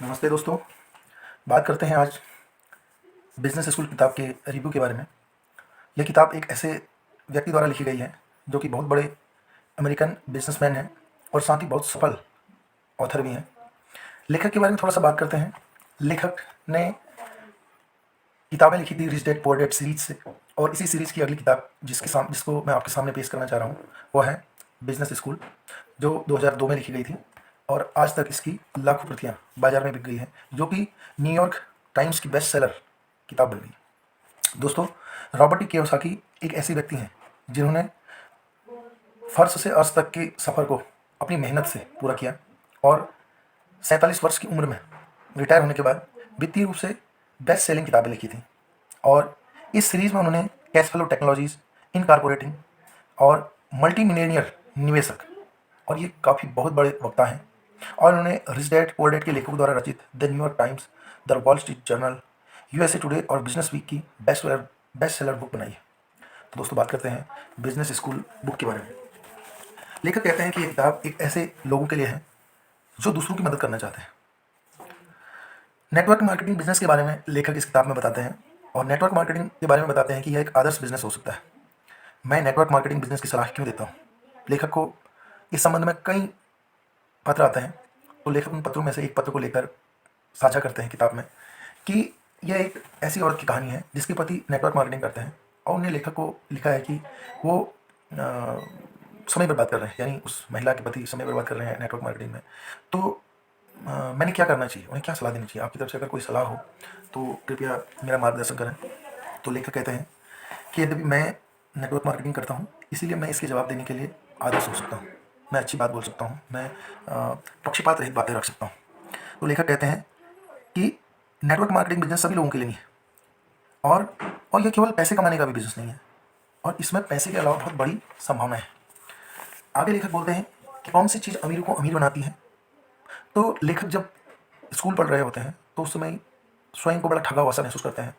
नमस्ते दोस्तों। बात करते हैं आज बिजनेस स्कूल किताब के रिव्यू के बारे में। यह किताब एक ऐसे व्यक्ति द्वारा लिखी गई है जो कि बहुत बड़े अमेरिकन बिजनेसमैन हैं और साथ ही बहुत सफल ऑथर भी हैं। लेखक के बारे में थोड़ा सा बात करते हैं। लेखक ने किताबें लिखी थी rich dad poor dad series से, और इसी सीरीज़ की अगली किताब जिसको मैं आपके सामने पेश करना चाह रहा हूँ वो है बिजनेस स्कूल, जो 2002 में लिखी गई थी और आज तक इसकी लाखों प्रतियां बाजार में बिक गई हैं, जो कि न्यूयॉर्क टाइम्स की बेस्ट सेलर किताब बन गई। दोस्तों, रॉबर्ट टी कियोसाकी एक ऐसे व्यक्ति हैं जिन्होंने फर्श से अर्श तक के सफ़र को अपनी मेहनत से पूरा किया और 47 वर्ष की उम्र में रिटायर होने के बाद वित्तीय रूप से बेस्ट सेलिंग किताबें लिखी थी। और इस सीरीज़ में उन्होंने कैश फ्लो टेक्नोलॉजीज, इनकॉर्पोरेटिंग और मल्टी मिलियनियर निवेशक, और ये काफ़ी बहुत बड़े वक्ता हैं, और उन्होंने रिच डैड पुअर डैड के लेखकों द्वारा रचित the New York times, the wall street journal, USA today और बिजनेस वीक की बेस्ट सेलर बुक बनाई है। तो दोस्तों, बात करते हैं बिजनेस स्कूल बुक के बारे में। लेखक कहते हैं कि ये किताब एक ऐसे लोगों के लिए है जो दूसरों की मदद करना चाहते हैं। नेटवर्क मार्केटिंग बिजनेस के बारे में लेखक इस किताब में बताते हैं, और नेटवर्क मार्केटिंग के बारे में बताते हैं कि यह एक आदर्श बिजनेस हो सकता है। मैं नेटवर्क मार्केटिंग बिजनेस की सलाह क्यों देता हूँ? लेखक को इस संबंध में कई पत्र आते हैं, तो लेखक उन पत्रों में से एक पत्र को लेकर साझा करते हैं किताब में कि यह एक ऐसी औरत की कहानी है जिसके पति नेटवर्क मार्केटिंग करते हैं, और उन्हें लेखक को लिखा है कि वो समय बर्बाद कर रहे हैं, यानी उस महिला के पति समय बर्बाद कर रहे हैं नेटवर्क मार्केटिंग में। तो मैंने क्या करना चाहिए, उन्हें क्या सलाह देनी चाहिए? आपकी तरफ से अगर कोई सलाह हो तो कृपया मेरा मार्गदर्शन करें। तो लेखक कहते हैं कि यद्यपि मैं नेटवर्क मार्केटिंग करता हूँ, इसीलिए मैं इसके जवाब देने के लिए आदर्श हो सकता हूँ, मैं अच्छी बात बोल सकता हूँ, मैं पक्षपात रहित बातें रख सकता हूँ। तो लेखक कहते हैं कि नेटवर्क मार्केटिंग बिजनेस सभी लोगों के लिए नहीं है, और यह केवल पैसे कमाने का भी बिजनेस नहीं है, और इसमें पैसे के अलावा बहुत बड़ी संभावना है। आगे लेखक बोलते हैं कि कौन सी चीज़ अमीर को अमीर बनाती है। तो लेखक जब स्कूल पढ़ रहे होते हैं तो उस समय स्वयं को बड़ा ठगा हुआ सा महसूस करते हैं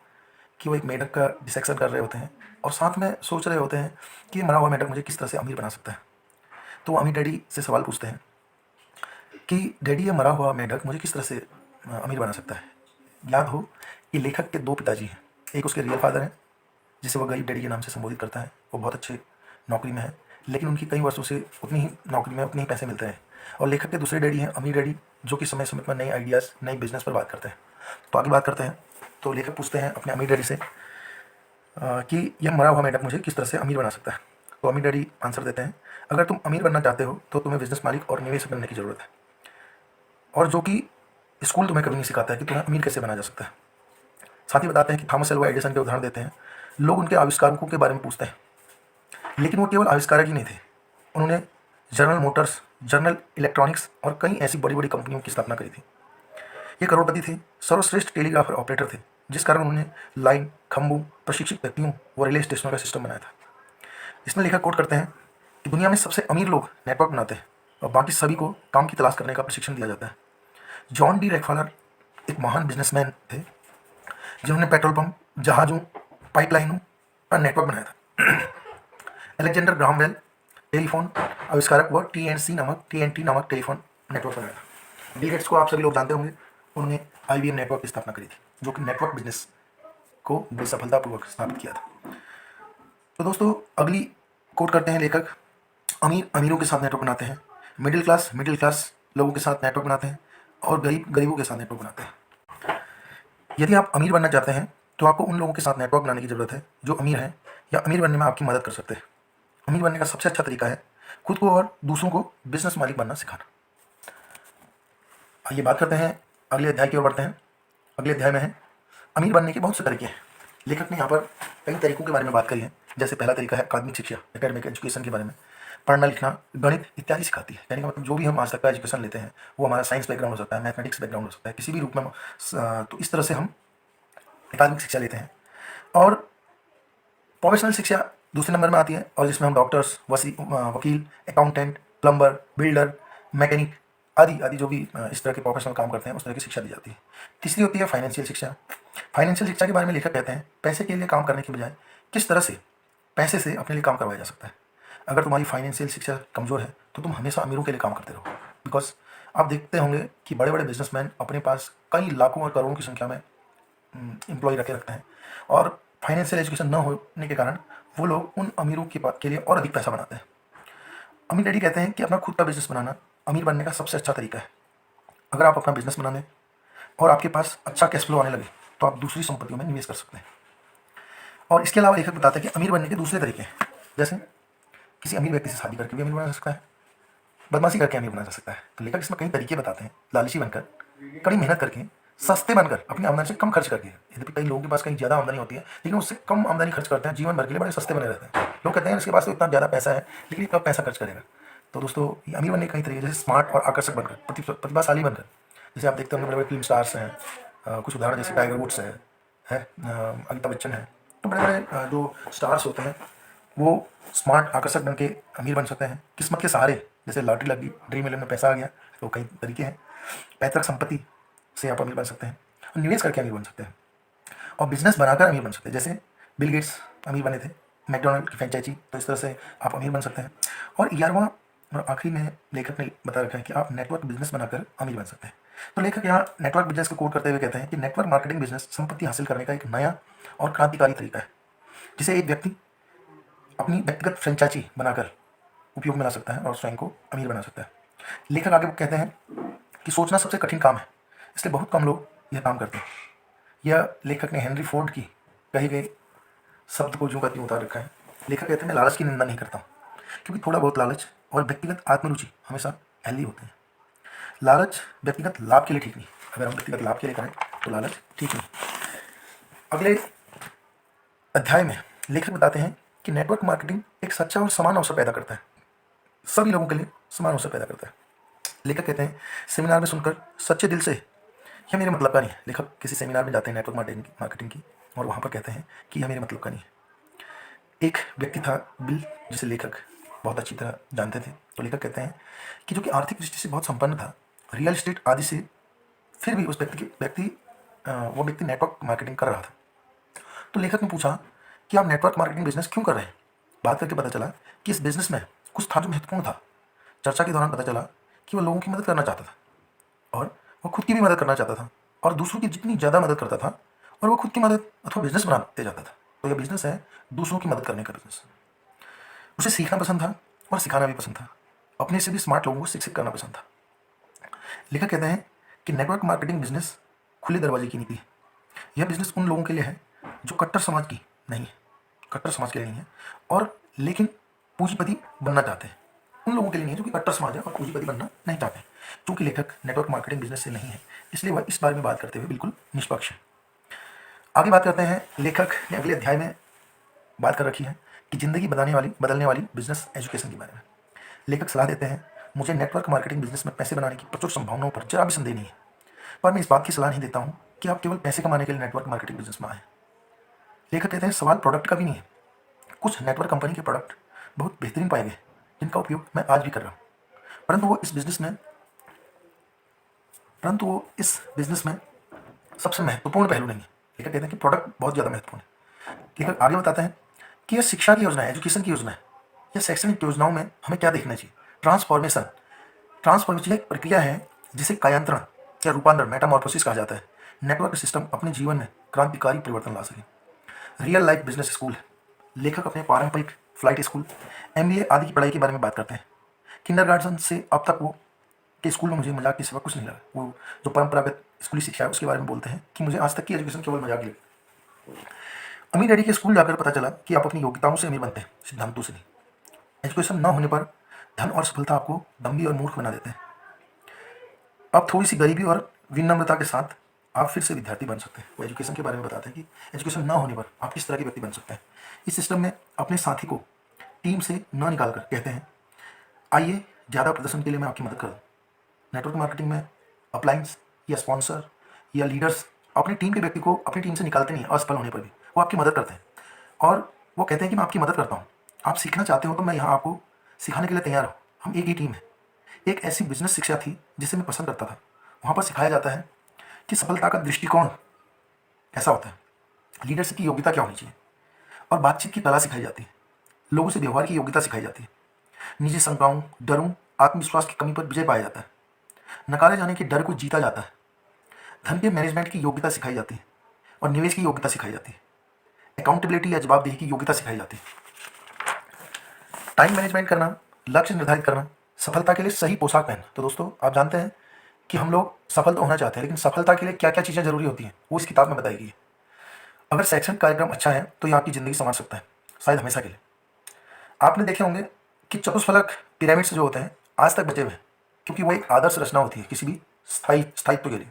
कि वो एक मेढक का डिसेक्शन कर रहे होते हैं, और साथ में सोच रहे होते हैं कि ये मरा हुआ मेढक मुझे किस तरह से अमीर बना सकता है। तो वो अमीर डैडी से सवाल पूछते हैं कि डैडी, ये मरा हुआ मेढक मुझे किस तरह से अमीर बना सकता है। याद हो कि लेखक के दो पिताजी हैं, एक उसके रियल फादर हैं जिसे वह गरीब डैडी के नाम से संबोधित करता है, वो बहुत अच्छे नौकरी में है, लेकिन उनकी कई वर्षों से उतनी ही नौकरी में उतने ही पैसे मिलते हैं। और लेखक के दूसरे डैडी हैं अमीर डैडी, जो कि समय समय पर नए आइडियाज़, नई बिजनेस पर बात करते हैं। तो आगे बात करते हैं। तो लेखक पूछते हैं अपने अमीर डैडी से कि यह मरा हुआ मेढक मुझे किस तरह से अमीर बना सकता है। तो अमीर डैडी आंसर देते हैं, अगर तुम अमीर बनना चाहते हो तो तुम्हें बिजनेस मालिक और निवेशक बनने की ज़रूरत है, और जो कि स्कूल तुम्हें कभी नहीं सिखाता है कि तुम्हें अमीर कैसे बना जा सकता है। साथ ही बताते हैं कि थॉमस एल्वा एडिसन के उदाहरण देते हैं। लोग उनके आविष्कारों के बारे में पूछते हैं, लेकिन वो केवल आविष्कारक ही नहीं थे, उन्होंने जनरल मोटर्स, जनरल इलेक्ट्रॉनिक्स और कई ऐसी बड़ी बड़ी कंपनियों की स्थापना करी थी। ये करोड़पति थे, सर्वश्रेष्ठ टेलीग्राफर ऑपरेटर थे, जिस कारण उन्होंने लाइन, खंभों, प्रशिक्षित व्यक्तियों व रिले स्टेशनों का सिस्टम बनाया था। इसमें लेखक कोट करते हैं कि दुनिया में सबसे अमीर लोग नेटवर्क बनाते हैं और बाकी सभी को काम की तलाश करने का प्रशिक्षण दिया जाता है। जॉन डी रॉकफेलर एक महान बिजनेसमैन थे जिन्होंने पेट्रोल पंप, जहाज़ों, पाइपलाइनों का नेटवर्क बनाया था। अलेक्जेंडर ग्राहम बेल टेलीफोन आविष्कारक व टीएनटी नामक टेलीफोन नेटवर्क बनाया था। बिल गेट्स को आप सभी लोग जानते होंगे, उन्होंने आईबीएम नेटवर्क की स्थापना करी थी, जो कि नेटवर्क बिजनेस को बड़ी सफलतापूर्वक स्थापित किया था। तो दोस्तों, अगली कोट करते हैं लेखक, अमीर अमीरों के साथ नेटवर्क बनाते हैं, मिडिल क्लास लोगों के साथ नेटवर्क बनाते हैं, और गरीब गरीबों के साथ नेटवर्क बनाते हैं। यदि आप अमीर बनना चाहते हैं तो आपको उन लोगों के साथ नेटवर्क बनाने की ज़रूरत है जो अमीर हैं या अमीर बनने में आपकी मदद कर सकते हैं। अमीर बनने का सबसे अच्छा तरीका है खुद को और दूसरों को बिजनेस मालिक बनना सिखाना। आइए बात करते हैं, अगले अध्याय की ओर बढ़ते हैं। अगले अध्याय में है अमीर बनने के बहुत से तरीके हैं। लेखक ने यहाँ पर कई तरीकों के बारे में बात करी है। जैसे पहला तरीका है अकादमिक शिक्षा, एकेडमिक एजुकेशन के बारे में, पढ़ना लिखना, गणित इत्यादि सिखाती है। कहने का मतलब जो भी हम आज तक का एजुकेशन लेते हैं वो हमारा साइंस बैकग्राउंड हो सकता है, मैथमेटिक्स बैकग्राउंड हो सकता है, किसी भी रूप में। तो इस तरह से हम एकाडमिक शिक्षा लेते हैं। और प्रोफेशनल शिक्षा दूसरे नंबर में आती है, और जिसमें हम डॉक्टर्स, वकील, अकाउंटेंट, प्लम्बर, बिल्डर, मैकेनिक आदि आदि जो भी इस तरह के प्रोफेशनल काम करते हैं उस तरह की शिक्षा दी जाती है। तीसरी होती है फाइनेंशियल शिक्षा। फाइनेंशियल शिक्षा के बारे में लेखक कहते हैं, पैसे के लिए काम करने के बजाय किस तरह से पैसे से अपने लिए काम करवाया जा सकता है। अगर तुम्हारी फाइनेंशियल शिक्षा कमज़ोर है तो तुम हमेशा अमीरों के लिए काम करते रहो, बिकॉज आप देखते होंगे कि बड़े बड़े बिजनेसमैन अपने पास कई लाखों और करोड़ों की संख्या में एम्प्लॉय रखते हैं, और फाइनेंशियल एजुकेशन न होने के कारण वो लोग उन अमीरों के लिए और अधिक पैसा बनाते हैं। अमीर डैडी कहते हैं कि अपना खुद का बिजनेस बनाना अमीर बनने का सबसे अच्छा तरीका है। अगर आप अपना बिजनेस बना लें और आपके पास अच्छा कैश फ्लो आने लगे तो आप दूसरी संपत्तियों में निवेश कर सकते हैं। और इसके अलावा लेखक बताते हैं कि अमीर बनने के दूसरे तरीके हैं, जैसे किसी अमीर व्यक्ति से शादी करके भी अमीर बना जा सकता है, बदमाशी करके अमीर बना जा सकता है। तो लेखक इसमें कई तरीके बताते हैं, लालची बनकर, कड़ी मेहनत करके, सस्ते बनकर, अपनी आमदनी से कम खर्च करके। यद्यपि कई लोगों के पास कहीं ज़्यादा आमदनी होती है लेकिन उससे कम आमदनी खर्च करते हैं, जीवन भर के लिए बड़े सस्ते बने रहते हैं। लोग कहते हैं इसके पास तो इतना ज़्यादा पैसा है लेकिन ये कब पैसा खर्च करेगा। तो दोस्तों, ये अमीर बनने के कई तरीके, जैसे स्मार्ट और आकर्षक बनकर, प्रतिभाशाली बनकर। जैसे आप देखते होंगे बड़े बड़े फिल्म स्टार्स हैं, कुछ उदाहरण जैसे टाइगर वुड्स है अमिताभ बच्चन है। तो बड़े बड़े जो स्टार्स होते हैं वो स्मार्ट आकर्षक बन के अमीर बन सकते हैं। किस्मत के सहारे, जैसे लॉटरी लग गई, ड्रीम इलेवन में पैसा आ गया, तो कई तरीके हैं। पैतृक संपत्ति से आप अमीर बन सकते हैं, और निवेश करके अमीर बन सकते हैं, और बिजनेस बनाकर अमीर बन सकते हैं। जैसे बिल गेट्स अमीर बने थे, मैकडोनल्ड की फ्रेंचाइजी, तो इस तरह से आप अमीर बन सकते हैं। और 11वां और आखिरी में लेखक ने बता रखा है कि आप नेटवर्क बिजनेस बनाकर अमीर बन सकते हैं। तो लेखक यहाँ नेटवर्क बिजनेस को कोट करते हुए कहते हैं कि नेटवर्क मार्केटिंग बिजनेस संपत्ति हासिल करने का एक नया और क्रांतिकारी तरीका है, जिसे एक व्यक्ति अपनी व्यक्तिगत फ्रेंचाइजी बनाकर उपयोग में ला सकता है और स्वयं को अमीर बना सकता है। लेखक आगे कहते हैं कि सोचना सबसे कठिन काम है, इसलिए बहुत कम लोग यह काम करते हैं। यह लेखक ने हेनरी फोर्ड की कही गई शब्द को यूं का त्यों उतार रखा है। लेखक कहते हैं मैं लालच की निंदा नहीं करता हूँ, क्योंकि थोड़ा बहुत लालच और व्यक्तिगत आत्मरुचि हमेशा हेल्दी होते हैं। लालच व्यक्तिगत लाभ के लिए ठीक नहीं, अगर हम व्यक्तिगत लाभ के लिए करें तो लालच ठीक नहीं। अगले अध्याय में लेखक बताते हैं कि नेटवर्क मार्केटिंग एक सच्चा और समान अवसर पैदा करता है, सभी लोगों के लिए समान अवसर पैदा करता है। लेखक कहते हैं सेमिनार में सुनकर सच्चे दिल से, यह मेरे मतलब का नहीं है। लेखक किसी सेमिनार में जाते हैं नेटवर्क मार्केटिंग की, और वहाँ पर कहते हैं कि यह मेरे मतलब का नहीं है। एक व्यक्ति था बिल, जिसे लेखक बहुत अच्छी तरह जानते थे। तो लेखक कहते हैं कि जो कि आर्थिक दृष्टि से बहुत संपन्न था, रियल एस्टेट आदि से, फिर भी उस वो व्यक्ति नेटवर्क मार्केटिंग कर रहा था। तो लेखक ने पूछा कि आप नेटवर्क मार्केटिंग बिजनेस क्यों कर रहे हैं। बात करके पता चला कि इस बिजनेस में कुछ था जो महत्वपूर्ण था। चर्चा के दौरान पता चला कि वो लोगों की मदद करना चाहता था, और वो खुद की भी मदद करना चाहता था, और दूसरों की जितनी ज़्यादा मदद करता था और वो खुद की मदद अथवा बिजनेस बनाते जाता था। तो यह बिजनेस है दूसरों की मदद करने का बिजनेस। उसे सीखना पसंद था और सिखाना भी पसंद था, अपने से भी स्मार्ट लोगों को शिक्षित करना पसंद था। लेखक कहते हैं कि नेटवर्क मार्केटिंग बिजनेस खुले दरवाजे की नीति है। यह बिजनेस उन लोगों के लिए है जो कट्टर समाज की नहीं है, कट्टर समाज के लिए नहीं है, और लेकिन पूंजीपति बनना चाहते हैं। उन लोगों के लिए नहीं है जो कि कट्टर समाज है और पूंजीपति बनना नहीं चाहते। क्योंकि लेखक नेटवर्क मार्केटिंग बिजनेस से नहीं है, इसलिए वह इस बारे में बात करते हुए बिल्कुल निष्पक्ष है। आगे बात करते हैं, लेखक ने अगले अध्याय में बात कर रखी है कि जिंदगी बदलने वाली बिजनेस एजुकेशन के बारे में। लेखक सलाह देते हैं, मुझे नेटवर्क मार्केटिंग बिजनेस में पैसे बनाने की प्रचुर संभावनाओं पर जरा भी संदेह नहीं है, पर मैं इस बात की सलाह नहीं देता हूँ कि आप केवल पैसे कमाने के लिए नेटवर्क मार्केटिंग बिजनेस में आए। लेखक कहते हैं सवाल प्रोडक्ट का भी नहीं है। कुछ नेटवर्क कंपनी के प्रोडक्ट बहुत बेहतरीन पाए गए जिनका उपयोग मैं आज भी कर रहा हूँ, परंतु वो इस बिजनेस में सबसे महत्वपूर्ण पहलू नहीं है। लेखक कहते हैं कि प्रोडक्ट बहुत ज़्यादा महत्वपूर्ण है। लेखक आगे बताते हैं कि यह शिक्षा की योजना है, एजुकेशन की योजना है, या शैक्षणिक योजनाओं में हमें क्या देखना चाहिए। ट्रांसफॉर्मेशन एक प्रक्रिया है जिसे कायांतरण या रूपांतरण, मेटामॉर्फोसिस कहा जाता है। नेटवर्क सिस्टम अपने जीवन में क्रांतिकारी परिवर्तन ला सके। रियल लाइफ बिजनेस स्कूल है। लेखक अपने पारंपरिक फ्लाइट स्कूल, एमबीए आदि की पढ़ाई के बारे में बात करते हैं। किंडरगार्टन से अब तक वो के स्कूल में मुझे मजाक के सिवा कुछ नहीं लगा। वो जो परंपरागत स्कूली शिक्षा है उसके बारे में बोलते हैं कि मुझे आज तक की एजुकेशन केवल मजाक लगी। अमीर डैडी के स्कूल जाकर पता चला कि आप अपनी योग्यताओं से अमीर बनते हैं, सिद्धांतों से नहीं। एजुकेशन न होने पर धन और सफलता आपको दम्भी और मूर्ख बना देते हैं। अब थोड़ी सी गरीबी और विनम्रता के साथ आप फिर से विद्यार्थी बन सकते हैं। वो एजुकेशन के बारे में बताते हैं कि एजुकेशन ना होने पर आप किस तरह के व्यक्ति बन सकते हैं। इस सिस्टम में अपने साथी को टीम से न निकाल कर कहते हैं, आइए ज़्यादा प्रदर्शन के लिए मैं आपकी मदद करूँ। नेटवर्क मार्केटिंग में अप्लायंस या स्पॉन्सर या लीडर्स अपनी टीम के व्यक्ति को अपनी टीम से निकालते नहीं, असफल होने पर भी वो आपकी मदद करते हैं, और वो कहते हैं कि मैं आपकी मदद करता हूँ। आप सीखना चाहते हो तो मैं यहाँ आपको सिखाने के लिए तैयार हूँ, हम एक ही टीम है। एक ऐसी बिजनेस शिक्षा थी जिसे मैं पसंद करता था। वहाँ पर सिखाया जाता है कि सफलता का दृष्टिकोण कैसा होता है, लीडरशिप की योग्यता क्या होनी चाहिए, और बातचीत की कला सिखाई जाती है। लोगों से व्यवहार की योग्यता सिखाई जाती है। निजी शंकाओं, डरों, आत्मविश्वास की कमी पर विजय पाया जाता है। नकारे जाने के डर को जीता जाता है। धन के मैनेजमेंट की योग्यता सिखाई जाती है और निवेश की योग्यता सिखाई जाती है। अकाउंटेबिलिटी या जवाबदेही की योग्यता सिखाई जाती है। टाइम मैनेजमेंट करना, लक्ष्य निर्धारित करना, सफलता के लिए सही पोशाक पहनना। तो दोस्तों, आप जानते हैं कि हम लोग सफल तो होना चाहते हैं, लेकिन सफलता के लिए क्या क्या चीज़ें जरूरी होती हैं वो इस किताब में बताई गई है। अगर शैक्षणिक कार्यक्रम अच्छा है तो ये आपकी ज़िंदगी संवार सकता है, शायद हमेशा के लिए। आपने देखे होंगे कि चतुष्फलक पिरामिड्स जो होते हैं आज तक बचे हुए हैं, क्योंकि वो एक आदर्श रचना होती है किसी भी स्थायित्व के लिए।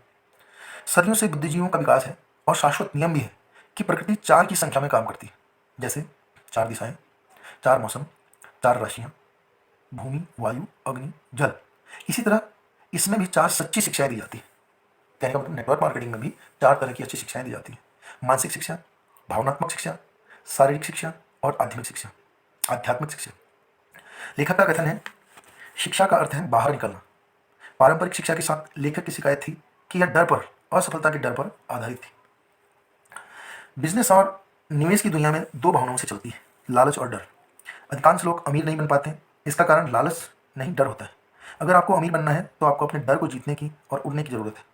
सदियों से बुद्धिजीवियों का विकास है और शाश्वत नियम भी है कि प्रकृति 4 की संख्या में काम करती है, जैसे 4 दिशाएं, 4 मौसम, 4 राशियां, भूमि, वायु, अग्नि, जल। इसी तरह इसमें भी 4 सच्ची शिक्षाएं दी जाती है। कहने का मतलब नेटवर्क मार्केटिंग में भी 4 तरह की अच्छी शिक्षाएं दी जाती हैं: मानसिक शिक्षा, भावनात्मक शिक्षा, शारीरिक शिक्षा और आध्यात्मिक शिक्षा। लेखक का कथन है, शिक्षा का अर्थ है बाहर निकलना। पारंपरिक शिक्षा के साथ लेखक की शिकायत थी कि यह डर पर, असफलता के डर पर आधारित थी। बिजनेस और निवेश की दुनिया में 2 भावनाओं से चलती है, लालच और डर। अधिकांश लोग अमीर नहीं बन पाते, इसका कारण लालच नहीं, डर होता है। अगर आपको अमीर बनना है तो आपको अपने डर को जीतने की और उड़ने की जरूरत है।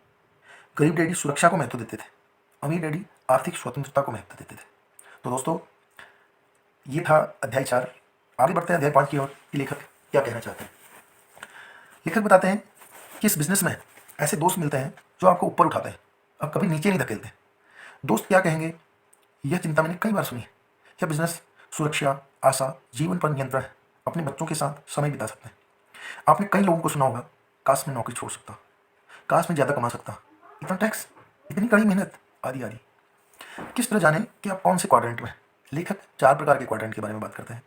गरीब डैडी सुरक्षा को महत्व देते थे, अमीर डैडी आर्थिक स्वतंत्रता को महत्व देते थे। तो दोस्तों, ये था अध्याय 4। आगे बढ़ते हैं अध्याय 5 की ओर कि लेखक क्या कहना चाहते हैं। लेखक बताते हैं कि इस बिजनेस में ऐसे दोस्त मिलते हैं जो आपको ऊपर उठाते हैं और कभी नीचे नहीं धकेलते। दोस्त क्या कहेंगे, यह चिंता मैंने कई बार सुनी है। यह बिजनेस सुरक्षा, आशा, जीवन पर नियंत्रण है। अपने बच्चों के साथ समय बिता सकते हैं। आपने कई लोगों को सुना होगा, काश मैं नौकरी छोड़ सकता, काश मैं ज़्यादा कमा सकता, इतना टैक्स, इतनी कड़ी मेहनत, आदि आदि। किस तरह जाने कि आप कौन से क्वाड्रेंट में। लेखक 4 प्रकार के क्वाड्रेंट के बारे में बात करते हैं।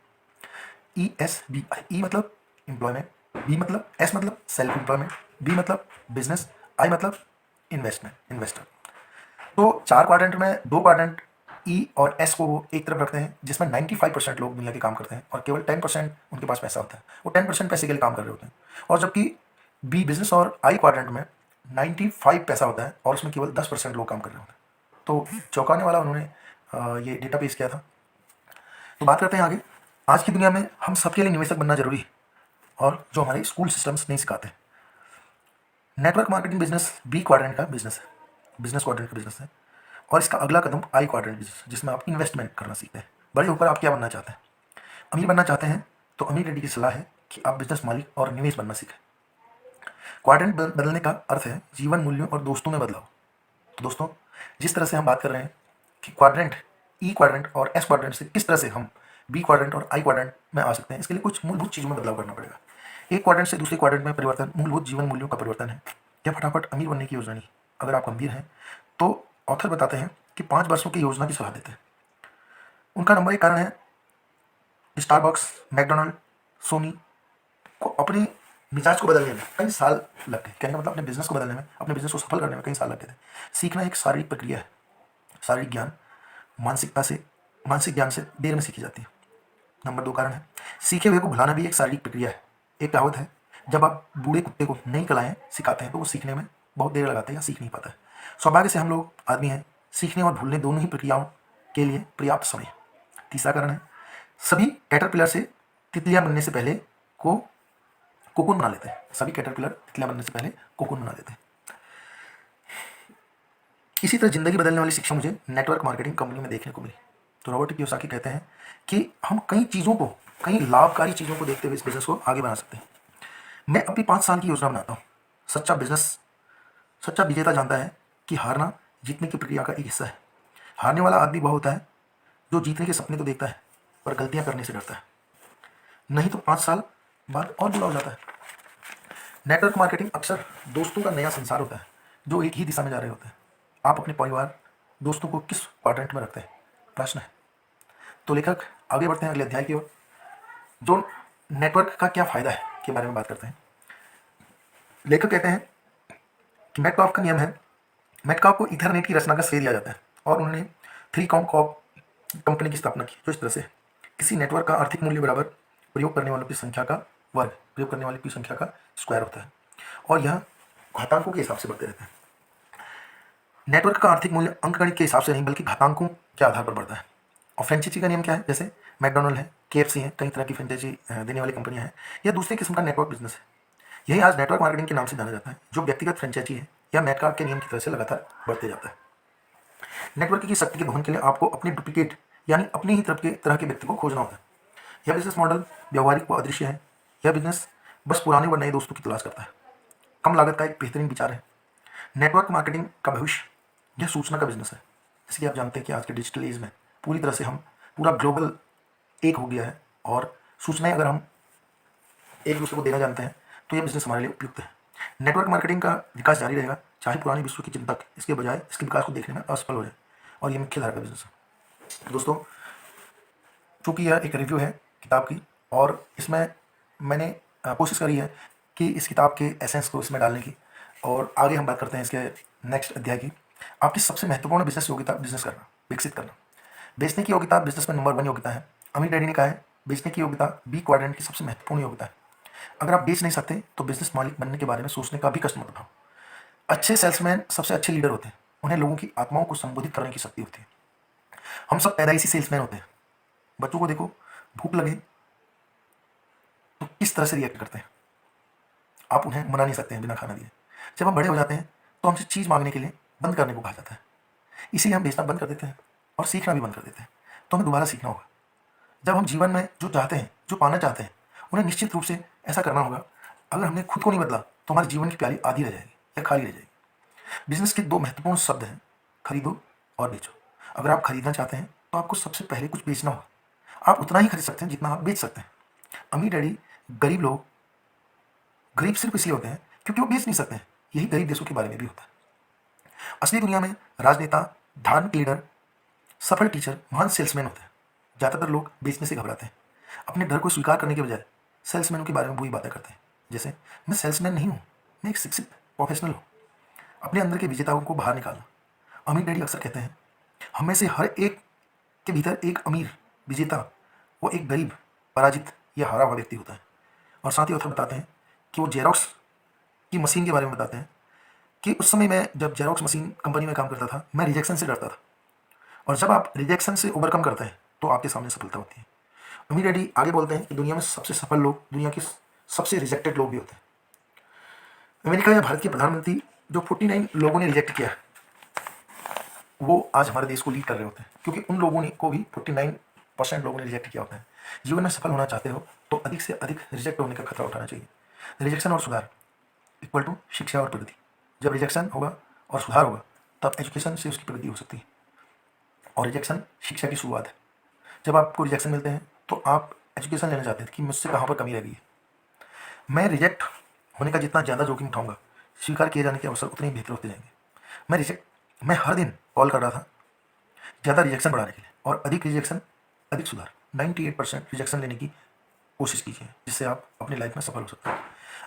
ESBI। ई मतलब एम्प्लॉयमेंट, बी मतलब एस मतलब सेल्फ एम्प्लॉयमेंट, बी मतलब बिजनेस, आई मतलब इन्वेस्टर। तो 4 क्वाड्रेंट में 2 क्वाड्रेंट ई और एस को वो एक तरफ रखते हैं, जिसमें 95% लोग दुनिया के काम करते हैं और केवल 10% उनके पास पैसा होता है। वो 10% पैसे के लिए काम कर रहे होते हैं। और जबकि बी बिजनेस और आई क्वाड्रेंट में 95 पैसा होता है और उसमें केवल 10% लोग काम कर रहे होते हैं। तो चौंकाने वाला उन्होंने ये डेटा पेश किया था। तो बात करते हैं आगे। आज की दुनिया में हम सबके लिए निवेशक बनना जरूरी है, और जो हमारे स्कूल सिस्टम्स नहीं सिखाते। Network marketing business B quadrant का बिजनेस है, बिजनेस क्वाड्रेंट का बिजनेस है। और इसका अगला कदम आई क्वाड्रेंट बिजनेस, जिसमें आप इन्वेस्टमेंट करना सीखते हैं। बड़े होकर आप क्या बनना चाहते हैं? अमीर बनना चाहते हैं तो अमीर डैडी की सलाह है कि आप बिजनेस मालिक और निवेश बनना सीखें। क्वाड्रेंट बदलने का अर्थ है जीवन मूल्यों और दोस्तों में बदलाव। तो दोस्तों, जिस तरह से हम बात कर रहे हैं कि क्वाड्रेंट, ई क्वाड्रेंट और एस क्वाड्रेंट से किस तरह से हम बी क्वाड्रेंट और आई क्वाड्रेंट में आ सकते हैं, इसके लिए कुछ मूलभूत चीज़ों में बदलाव करना पड़ेगा। एक क्वाड्रेंट से दूसरे क्वाड्रेंट में परिवर्तन मूलभूत जीवन मूल्यों का परिवर्तन है। यह फटाफट अमीर बनने की योजना नहीं। अगर आप गंभीर हैं तो ऑथर बताते हैं कि 5 वर्षों की योजना की सलाह देते हैं। उनका नंबर 1 कारण है, स्टारबक्स, मैकडोनल्ड, सोनी को अपने मिजाज को बदलने में कई साल लग गए। कहने का मतलब अपने बिजनेस को बदलने में, अपने बिजनेस को सफल करने में कई साल लग गए थे। सीखना एक शारीरिक प्रक्रिया है। शारीरिक ज्ञान मानसिक ज्ञान से देर में सीखी जाती है। नंबर 2 कारण है, सीखे हुए को भुलाना भी एक शारीरिक प्रक्रिया है। एक कहावत है, जब आप बूढ़े कुत्ते को नई कलाएं सिखाते हैं तो वो सीखने में बहुत देर लगाता है या सीख नहीं पाता है। सौभाग्य से हम लोग आदमी हैं, सीखने और भूलने दोनों ही प्रक्रियाओं के लिए पर्याप्त समय है। तीसरा कारण है, सभी कैटरपिलर से तितलियां बनने से पहले कोकून बना लेते हैं। सभी कैटरपिलर तितलियां बनने से पहले कोकून बना लेते हैं। इसी तरह जिंदगी बदलने वाली शिक्षा मुझे नेटवर्क मार्केटिंग कंपनी में देखने को मिली। तो रॉबर्ट कियोसाकी कहते हैं कि हम कई लाभकारी चीज़ों को देखते हुए इस बिजनेस को आगे बढ़ा सकते हैं। मैं अपनी 5 साल की योजना बनाता हूँ। सच्चा विजेता जानता है कि हारना जीतने की प्रक्रिया का एक हिस्सा है। हारने वाला आदमी वह होता है जो जीतने के सपने तो देखता है पर गलतियां करने से डरता है, नहीं तो 5 साल बाद और बुरा हो जाता है। नेटवर्क मार्केटिंग अक्सर दोस्तों का नया संसार होता है जो एक ही दिशा में जा रहे होते हैं। आप अपने परिवार, दोस्तों को किस क्वाड्रेंट में रखते हैं, प्रश्न है। तो लेखक आगे बढ़ते हैं अगले अध्याय की ओर, जो नेटवर्क का क्या फायदा है के बारे में बात करते हैं। लेखक कहते हैं कि मेटकाफ का नियम है, मेटकाफ को ईथरनेट की रचना का श्रेय दिया जाता है और उन्होंने 3Com कॉप कंपनी की स्थापना की, जो इस तरह से किसी नेटवर्क का आर्थिक मूल्य बराबर प्रयोग करने वालों की संख्या का वर्ग, प्रयोग करने वालों की संख्या का स्क्वायर होता है, और यह घातांकों के हिसाब से बढ़ते रहते हैं। नेटवर्क का आर्थिक मूल्य अंकगणित के हिसाब से नहीं बल्कि घातांकों के आधार पर बढ़ता है। और फ्रेंचाइजी का नियम क्या है, जैसे मैकडोनल्ड है, KFC है, कई तरह की फ्रेंचाइजी देने वाली कंपनियां हैं, यह दूसरे किस्म का नेटवर्क बिजनेस है। यही आज नेटवर्क मार्केटिंग के नाम से जाना जाता है, जो व्यक्तिगत फ्रेंचाइजी है या नेटवर्क के नियम की तरह से लगातार बढ़ते जाता है। नेटवर्क की शक्ति के दोहन के लिए आपको अपने डुप्लीकेट यानी अपनी ही तरह के व्यक्ति को खोजना होता है। यह बिजनेस मॉडल व्यवहारिक व अदृश्य है। यह बिजनेस बस पुराने व नए दोस्तों की तलाश करता है। कम लागत का एक बेहतरीन विचार है। नेटवर्क मार्केटिंग का भविष्य यह सूचना का बिजनेस है। जैसे कि आप जानते हैं कि आज के डिजिटल एज में पूरी तरह से हम पूरा ग्लोबल एक हो गया है और सूचनाएं अगर हम एक दूसरे को देना जानते हैं तो यह बिजनेस हमारे लिए उपयुक्त है। नेटवर्क मार्केटिंग का विकास जारी रहेगा, चाहे पुराने विश्व की चिंतक इसके बजाय इसके विकास को देखने में असफल हो जाए, और ये मुख्य धारा का बिजनेस है। दोस्तों, चूँकि यह एक रिव्यू है किताब की और इसमें मैंने कोशिश करी है कि इस किताब के एसेंस को इसमें डालने की, और आगे हम बात करते हैं इसके नेक्स्ट अध्याय की। आपकी सबसे महत्वपूर्ण बिजनेस योग्यता बिजनेस करना, विकसित करना। बेचने की योग्यता बिजनेस में नंबर 1 योग्यता है। अमीर डैडी ने कहा है बेचने की योग्यता बी क्वाड्रेंट की सबसे महत्वपूर्ण योग्यता है। अगर आप बेच नहीं सकते तो बिजनेस मालिक बनने के बारे में सोचने का भी कष्ट मत उठाओ। अच्छे सेल्समैन सबसे अच्छे लीडर होते हैं। उन्हें लोगों की आत्माओं को संबोधित करने की शक्ति होती है। हम सब पैदाइशी सेल्समैन होते हैं। बच्चों को देखो, भूख लगे तो किस तरह से रिएक्ट करते हैं। आप उन्हें मना नहीं सकते हैं बिना खाना दिए। जब हम बड़े हो जाते हैं तो हमसे चीज़ मांगने के लिए बंद करने को कहा जाता है। इसीलिए हम बेचना बंद कर देते हैं और सीखना भी बंद कर देते हैं। तो हमें दोबारा सीखना होगा। जब हम जीवन में जो चाहते हैं, जो पाना चाहते हैं, उन्हें निश्चित रूप से ऐसा करना होगा। अगर हमने खुद को नहीं बदला तो हमारे जीवन की प्याली आधी रह जाएगी या खाली रह जाएगी। बिजनेस के 2 महत्वपूर्ण शब्द हैं, खरीदो और बेचो। अगर आप खरीदना चाहते हैं तो आपको सबसे पहले कुछ बेचना होगा। आप उतना ही खरीद सकते हैं जितना आप बेच सकते हैं। अमीर डैडी, गरीब लोग गरीब सिर्फ इसलिए होते हैं क्योंकि वो बेच नहीं सकते हैं। यही गरीब देशों के बारे में भी होता है। असली दुनिया में राजनेता, धार्मिक लीडर, सफल टीचर, महान सेल्समैन होते हैं। ज़्यादातर लोग बेचने से घबराते हैं। अपने डर को स्वीकार करने के बजाय सेल्समैनों के बारे में बुरी बातें करते हैं, जैसे मैं सेल्समैन नहीं हूँ, मैं एक शिक्षित प्रोफेशनल हूँ। अपने अंदर के विजेताओं को बाहर निकालना। अमीर डैडी अक्सर कहते हैं हम में से हर एक के भीतर एक अमीर विजेता वो एक गरीब, पराजित या हारा हुआ व्यक्ति होता है। और साथ ही ऑथर बताते हैं कि वो जेरोक्स की मशीन के बारे में बताते हैं कि उस समय मैं जब जेरोक्स मशीन कंपनी में काम करता था, मैं रिजेक्शन से डरता था, और जब आप रिजेक्शन से ओवरकम करते हैं तो आपके सामने सफलता होती है। अमीर डैडी आगे बोलते हैं कि दुनिया में सबसे सफल लोग दुनिया के सबसे रिजेक्टेड लोग भी होते हैं। अमेरिका या भारत के प्रधानमंत्री जो 49 लोगों ने रिजेक्ट किया, वो आज हमारे देश को लीड कर रहे होते हैं, क्योंकि उन लोगों ने को भी 49% लोगों ने रिजेक्ट किया होता है। जीवन में सफल होना चाहते हो तो अधिक से अधिक रिजेक्ट होने का खतरा उठाना चाहिए। रिजेक्शन और सुधार इक्वल टू शिक्षा और प्रगति। जब रिजेक्शन होगा और सुधार होगा तब एजुकेशन से उसकी प्रगति हो सकती है, और रिजेक्शन शिक्षा की शुरुआत है। जब आपको रिजेक्शन मिलते हैं तो आप एजुकेशन लेना चाहते हैं कि मुझसे कहाँ पर कमी रह गई है। मैं रिजेक्ट होने का जितना ज़्यादा जोखिम उठाऊंगा, स्वीकार किए जाने के अवसर उतने ही बेहतर होते जाएंगे। मैं हर दिन कॉल कर रहा था ज़्यादा रिजेक्शन बढ़ाने के लिए, और अधिक रिजेक्शन अधिक सुधार। 98% रिजेक्शन लेने की कोशिश कीजिए, जिससे आप अपनी लाइफ में सफल हो सकते हैं।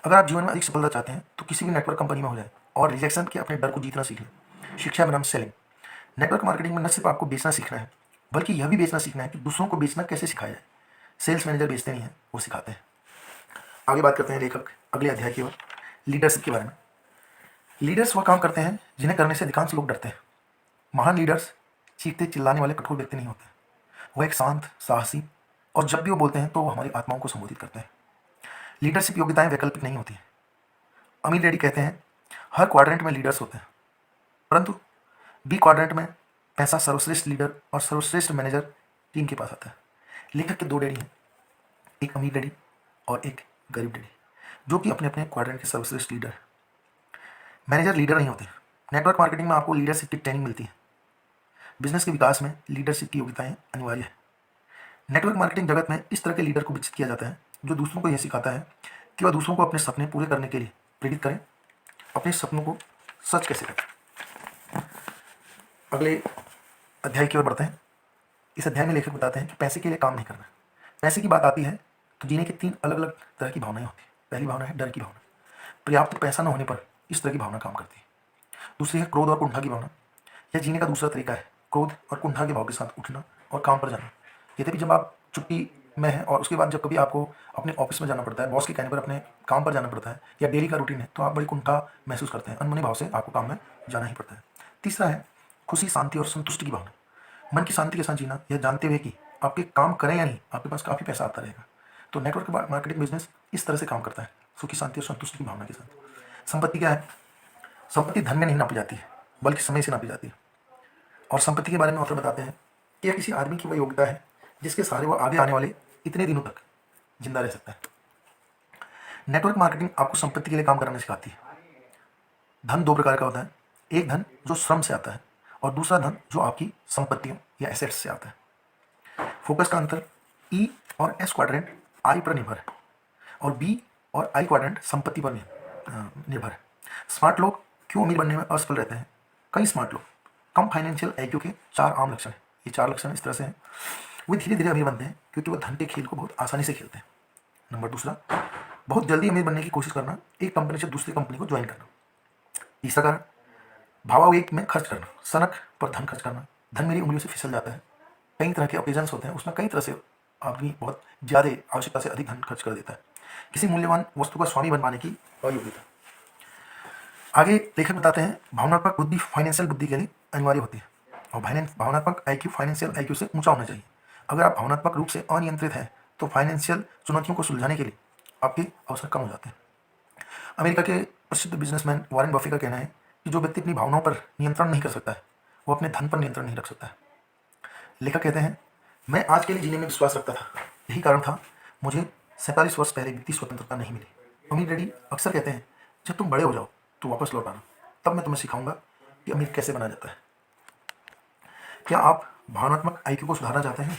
अगर आप जीवन में अधिक सफलता चाहते हैं तो किसी भी नेटवर्क कंपनी में हो जाए और रिजेक्शन के अपने डर को जीतना सीख लें। शिक्षा बनाम सेलिंग। नेटवर्क मार्केटिंग में न सिर्फ आपको बेचना सीखना है, बल्कि यह भी बेचना सीखना है कि दूसरों को बेचना कैसे सिखाया जाए। सेल्स मैनेजर बेचते नहीं हैं, वो सिखाते हैं। आगे बात करते हैं लेखक अगले अध्याय की ओर, लीडरशिप के बारे में। लीडर्स वह काम करते हैं जिन्हें करने से अधिकांश लोग डरते हैं। महान लीडर्स चीखते चिल्लाने वाले कठोर व्यक्ति नहीं होते। वो एक शांत, साहसी, और जब भी वो बोलते हैं तो वो हमारी आत्माओं को संबोधित करते हैं। लीडरशिप योग्यताएं वैकल्पिक नहीं होती हैं। अमीर डैडी कहते हैं हर क्वाड्रेंट में लीडर्स होते हैं, परंतु बी क्वाड्रेंट में पैसा सर्वश्रेष्ठ लीडर और सर्वश्रेष्ठ मैनेजर टीम के पास आता है। लेखक के 2 डैडी हैं, एक अमीर डैडी और एक गरीब डैडी, जो कि अपने अपने क्वाड्रेंट के सर्वश्रेष्ठ लीडर हैं। मैनेजर लीडर नहीं होते। नेटवर्क मार्केटिंग में आपको लीडरशिप की ट्रेनिंग मिलती है। बिजनेस के विकास में लीडरशिप की योग्यताएं अनिवार्य है। नेटवर्क मार्केटिंग जगत में इस तरह के लीडर को विकसित किया जाता है जो दूसरों को यह सिखाता है कि वह दूसरों को अपने सपने पूरे करने के लिए प्रेरित करें, अपने सपनों को सच कैसे करें। अगले अध्याय की ओर बढ़ते हैं। इस अध्याय में लेखक बताते हैं कि पैसे के लिए काम नहीं करना। पैसे की बात आती है तो जीने की 3 अलग अलग तरह की भावनाएं होती हैं। पहली भावना है डर की भावना। पर्याप्त पैसा न होने पर इस तरह की भावना काम करती है। दूसरी है क्रोध और कुंठा की भावना। यह जीने का दूसरा तरीका है। क्रोध और कुंठा के भाव के साथ उठना और काम पर जाना। यद्यपि जब आप छुट्टी में हैं और उसके बाद जब कभी आपको अपने ऑफिस में जाना पड़ता है, बॉस के कहने पर अपने काम पर जाना पड़ता है, या डेली का रूटीन है, तो आप बड़ी कुंठा महसूस करते हैं। अनमने भाव से आपको काम में जाना ही पड़ता है। तीसरा है खुशी, शांति और संतुष्टि की भावना। मन की शांति के साथ जीना, यह जानते हुए कि आपके काम करें या नहीं, आपके पास काफ़ी पैसा आता रहेगा। तो नेटवर्क मार्केटिंग बिजनेस इस तरह से काम करता है। सुखी, शांति और संतुष्टि की भावना के साथ। संपत्ति क्या है? संपत्ति धन में नहीं नापी जाती है, बल्कि समय से नापी जाती है। और संपत्ति के बारे में ऑथर बताते हैं कि यह किसी आदमी की वह योग्यता है जिसके सहारे वो आगे आने वाले इतने दिनों तक जिंदा रह सकता है। नेटवर्क मार्केटिंग आपको संपत्ति के लिए काम कराना सिखाती है। धन दो प्रकार का होता है, एक धन जो श्रम से आता है और दूसरा धन जो आपकी संपत्तियों या एसेट्स से आता है। फोकस का अंतर ई और एस क्वाड्रेंट आई पर निर्भर है और बी और आई क्वाड्रेंट संपत्ति पर निर्भर है। स्मार्ट लोग क्यों अमीर बनने में असफल रहते हैं? कई स्मार्ट लोग कम फाइनेंशियल IQ के 4 आम लक्षण हैं। ये 4 लक्षण इस तरह से हैं। वे धीरे धीरे अमीर बनते हैं क्योंकि वो धन के खेल को बहुत आसानी से खेलते हैं। नंबर दूसरा, बहुत जल्दी अमीर बनने की कोशिश करना, एक कंपनी से दूसरी कंपनी को ज्वाइन करना। तीसरा कारण, भावावेग में खर्च करना, सनक पर धन खर्च करना, धन मेरी उंगलियों से फिसल जाता है। कई तरह के ओकेजन्स होते हैं, उसमें कई तरह से आदमी बहुत ज़्यादा आवश्यकता से अधिक धन खर्च कर देता है। किसी मूल्यवान वस्तु का स्वामी बन पाने की अयोग्यता। आगे लेखक बताते हैं भावनात्मक बुद्धि फाइनेंशियल बुद्धि के लिए अनिवार्य होती है और भावनात्मक IQ फाइनेंशियल IQ से ऊंचा होना चाहिए। अगर आप भावनात्मक रूप से अनियंत्रित हैं तो फाइनेंशियल चुनौतियों को सुलझाने के लिए आपके अवसर कम हो जाते हैं। अमेरिका के प्रसिद्ध बिजनेसमैन वॉरेन बफे का कहना है कि जो व्यक्ति अपनी भावनाओं पर नियंत्रण नहीं कर सकता है वो अपने धन पर नियंत्रण नहीं रख सकता है। लेखक कहते हैं, मैं आज के लिए जीने में विश्वास रखता था, यही कारण था मुझे 47 वर्ष पहले वित्तीय स्वतंत्रता नहीं मिली। अमीर डैडी अक्सर कहते हैं, जब तुम बड़े हो जाओ तो वापस लौट आना, तब मैं तुम्हें सिखाऊंगा कि अमीर कैसे बना जाता है। क्या आप भावनात्मक IQ को सुधारना चाहते हैं?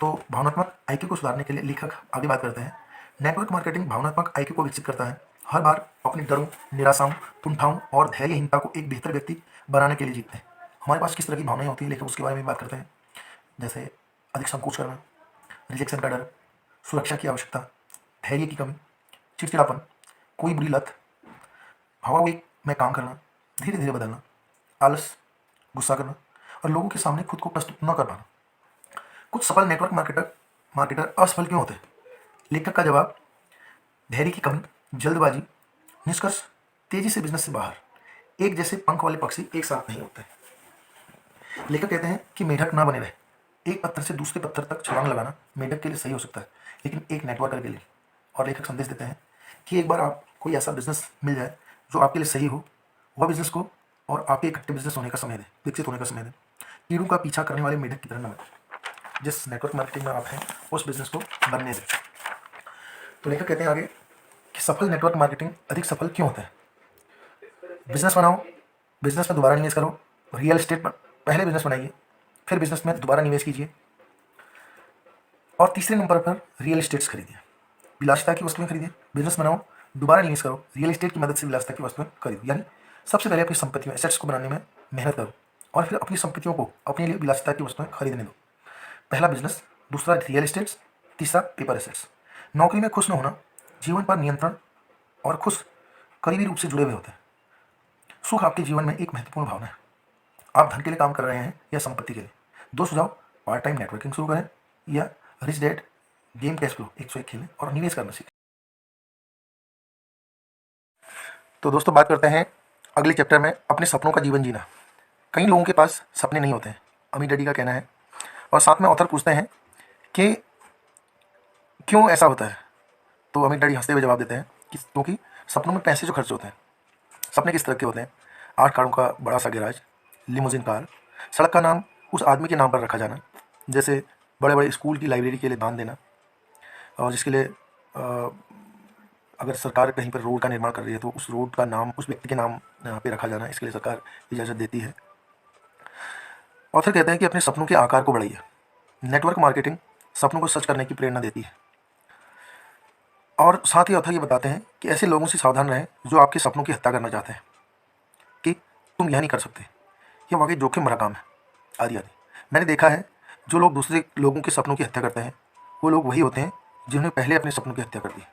तो भावनात्मक IQ को सुधारने के लिए लेखक आगे बात करते हैं, नेटवर्क मार्केटिंग भावनात्मक IQ को विकसित करता है। हर बार अपने डरों, निराशाओं, कुंठाओं और धैर्यहीनता को एक बेहतर व्यक्ति बनाने के लिए जीतते हैं। हमारे पास किस तरह की भावनाएं होती हैं लेखक उसके बारे में बात करते हैं, जैसे अधिक संकोच करना, रिजेक्शन का डर, सुरक्षा की आवश्यकता, धैर्य की कमी, चिड़चिड़ापन, कोई बुरी लत, भावावेग में काम करना, धीरे धीरे बदलना, आलस, गुस्सा करना और लोगों के सामने खुद को प्रस्तुत न कर पाना। कुछ सफल नेटवर्क मार्केटर असफल क्यों होते हैं? लेखक का जवाब, धैर्य की कमी, जल्दबाजी, निष्कर्ष, तेजी से बिजनेस से बाहर। एक जैसे पंख वाले पक्षी एक साथ नहीं होते। लेखक कहते हैं कि मेढक ना बने रहे। एक पत्थर से दूसरे पत्थर तक छलांग लगाना मेढक के लिए सही हो सकता है, लेकिन एक नेटवर्कर के लिए। और लेखक संदेश देते हैं कि एक बार आप कोई ऐसा बिजनेस मिल जाए जो आपके लिए सही हो, वह बिजनेस को और आपके इकट्ठे बिजनेस होने का समय दें, विकसित होने का समय दें। कीड़ों का पीछा करने वाले मेढक की तरह न बने। जिस नेटवर्क मार्केटिंग में आप हैं उस बिजनेस को बनने दें। तो लेखक कहते हैं आगे कि सफल नेटवर्क मार्केटिंग अधिक सफल क्यों होता है? बिजनेस बनाओ, बिजनेस में दोबारा निवेश करो, रियल एस्टेट पर पहले बिजनेस बनाइए, फिर बिजनेस में दोबारा निवेश कीजिए और तीसरे नंबर पर रियल एस्टेट्स खरीदिए, विलासिता की वस्तुएं खरीदिए। बिजनेस बनाओ, दोबारा निवेश करो, रियल एस्टेट की मदद से विलासिता की वस्तुएं खरीदो। यानी सबसे पहले अपनी संपत्तियों एसेट्स को बनाने में मेहनत करो और फिर अपनी संपत्तियों को अपने लिए विलासिता की वस्तुएं खरीदने दो। पहला बिजनेस, दूसरा रियल एस्टेट्स, तीसरा पेपर एसेट्स। नौकरी में खुश न होना, जीवन पर नियंत्रण और खुश करीबी रूप से जुड़े हुए होते हैं। सुख आपके जीवन में एक महत्वपूर्ण भावना है। आप धन के लिए काम कर रहे हैं या संपत्ति के लिए? 2 सुझाव, पार्ट टाइम नेटवर्किंग शुरू करें या rich dad game cash flow 101 खेलें और निवेश करना सीखें। तो दोस्तों बात करते हैं अगले चैप्टर में अपने सपनों का जीवन जीना। कई लोगों के पास सपने नहीं होते हैं, अमीर डैडी का कहना है। और साथ में ऑथर पूछते हैं कि क्यों ऐसा होता है? तो अमीर डैडी हंसते हुए जवाब देते हैं कि क्योंकि सपनों में पैसे जो खर्च होते हैं। सपने किस तरह के होते हैं? 8 कारों का बड़ा सा गैराज, लिमोजिन कार, सड़क का नाम उस आदमी के नाम पर रखा जाना, जैसे बड़े बड़े स्कूल की लाइब्रेरी के लिए दान देना, और जिसके लिए अगर सरकार कहीं पर रोड का निर्माण कर रही है तो उस रोड का नाम उस व्यक्ति के नाम पे रखा जाना, इसके लिए सरकार इजाज़त देती है। ऑथर कहते हैं कि अपने सपनों के आकार को बढ़ाइए। नेटवर्क मार्केटिंग सपनों को सच करने की प्रेरणा देती है। और साथ ही ऑथर ये बताते हैं कि ऐसे लोगों से सावधान रहें जो आपके सपनों की हत्या करना चाहते हैं, कि तुम यह नहीं कर सकते, यह वाकई जोखिम भरा काम है, आदि आदि। मैंने देखा है जो लोग दूसरे लोगों के सपनों की हत्या करते हैं वो लोग वही होते हैं जिन्होंने पहले अपने सपनों की हत्या कर दी।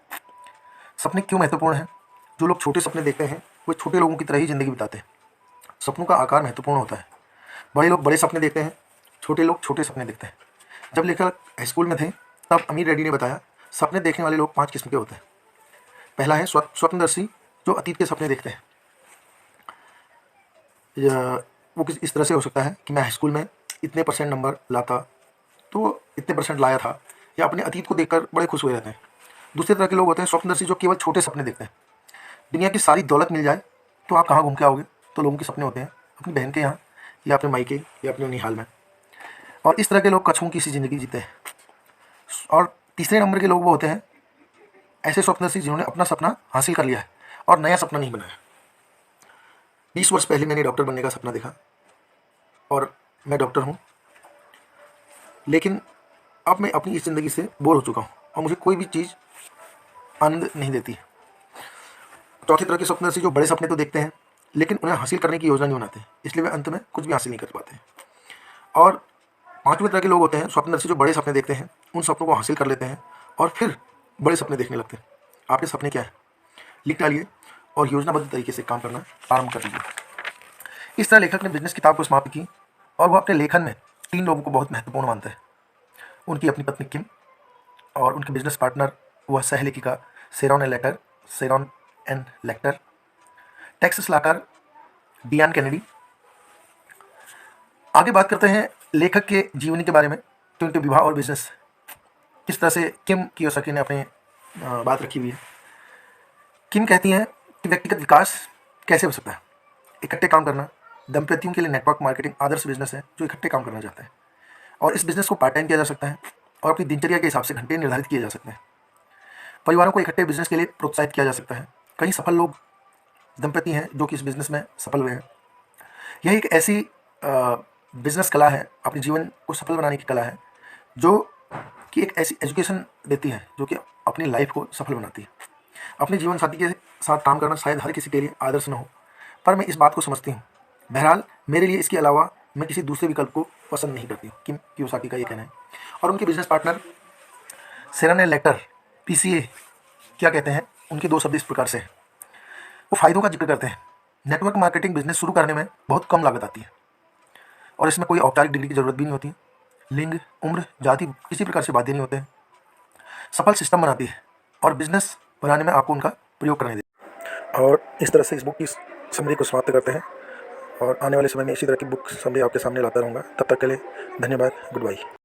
सपने क्यों महत्वपूर्ण हैं? जो लोग छोटे सपने देखते हैं वो छोटे लोगों की तरह ही ज़िंदगी बिताते हैं। सपनों का आकार महत्वपूर्ण होता है। बड़े लोग बड़े सपने देखते हैं, छोटे लोग छोटे सपने देखते हैं। जब लेखक स्कूल में थे तब अमीर डैडी ने बताया सपने देखने वाले लोग 5 किस्म के होते हैं। पहला है स्वप्नदर्शी, जो अतीत के सपने देखते हैं। वो इस तरह से हो सकता है कि मैं स्कूल में इतने % नंबर लाता तो इतने % लाया था, या अपने अतीत को देखकर बड़े खुश हुए रहते हैं। दूसरे तरह के लोग होते हैं स्वप्नदर्शी, जो केवल छोटे सपने देखते हैं। दुनिया की सारी दौलत मिल जाए तो आप कहाँ घूम के आओगे? तो लोगों के सपने होते हैं अपनी बहन के यहाँ, या अपने मायके, या अपने निहाल में। और इस तरह के लोग कछुओं की सी ज़िंदगी जीते हैं। और तीसरे नंबर के लोग वो होते हैं ऐसे स्वप्नदर्शी जिन्होंने अपना सपना हासिल कर लिया है और नया सपना नहीं बनाया। 20 वर्ष पहले मैंने डॉक्टर बनने का सपना देखा और मैं डॉक्टर हूँ, लेकिन अब मैं अपनी इस ज़िंदगी से बोर हो चुका हूँ और मुझे कोई भी चीज़ आनंद नहीं देती। चौथी तरह के स्वप्नदर्शी जो बड़े सपने तो देखते हैं लेकिन उन्हें हासिल करने की योजना नहीं बनाते, इसलिए वे अंत में कुछ भी हासिल नहीं कर पाते। और पांचवें तरह के लोग होते हैं स्वप्नदर्शी जो बड़े सपने देखते हैं, उन सपनों को हासिल कर लेते हैं और फिर बड़े सपने देखने लगते हैं। आपके सपने क्या है? लिख डालिए और योजनाबद्ध तरीके से काम करना प्रारंभ कर दीजिए। इस तरह लेखक ने बिजनेस किताब को समाप्त की और वह अपने लेखन में 3 लोगों को बहुत महत्वपूर्ण मानता है। उनकी अपनी पत्नी किम और उनके बिजनेस पार्टनर वह सह लेखिका शेरॉन एन लेक्टर, टैक्स सलाहकार डियान कैनेडी। आगे बात करते हैं लेखक के जीवनी के बारे में। तो उनके विवाह और बिजनेस किस तरह से किम कियोसाकी ने अपने बात रखी हुई है। किम कहती हैं कि व्यक्तिगत विकास कैसे हो सकता है। इकट्ठे काम करना। दंपतियों के लिए नेटवर्क मार्केटिंग आदर्श बिजनेस है जो इकट्ठे काम करना चाहता है, और इस बिजनेस को पार्ट टाइम किया जा सकता है और अपनी दिनचर्या के हिसाब से घंटे निर्धारित किए जा सकते हैं। परिवारों को इकट्ठे बिजनेस के लिए प्रोत्साहित किया जा सकता है। कई सफल लोग दंपति हैं जो कि इस बिजनेस में सफल हुए हैं। यह एक ऐसी बिजनेस कला है, अपने जीवन को सफल बनाने की कला है, जो कि एक ऐसी एजुकेशन देती है जो कि अपनी लाइफ को सफल बनाती है। अपने जीवन साथी के साथ काम करना शायद हर किसी के लिए आदर्श न हो, पर मैं इस बात को समझती हूँ। बहरहाल मेरे लिए इसके अलावा मैं किसी दूसरे विकल्प को पसंद नहीं करती हूँ। किम कियोसाकी का ये कहना है। और उनके business partner Sharon Lechter PCA क्या कहते हैं, उनके 2 शब्द इस प्रकार से हैं। वो फ़ायदों का जिक्र करते हैं। नेटवर्क मार्केटिंग बिजनेस शुरू करने में बहुत कम लागत आती है और इसमें कोई औपचारिक डिग्री की ज़रूरत भी नहीं होती। लिंग, उम्र, जाति किसी प्रकार से बाध्य नहीं होते हैं। सफल सिस्टम बनाती है और बिजनेस बनाने में आपको उनका प्रयोग करने देती है। और इस तरह से इस बुक की समरी को समाप्त करते हैं और आने वाले समय में इसी तरह की बुक समरी आपके सामने लाता रहूँगा। तब तक के लिए धन्यवाद। Good bye.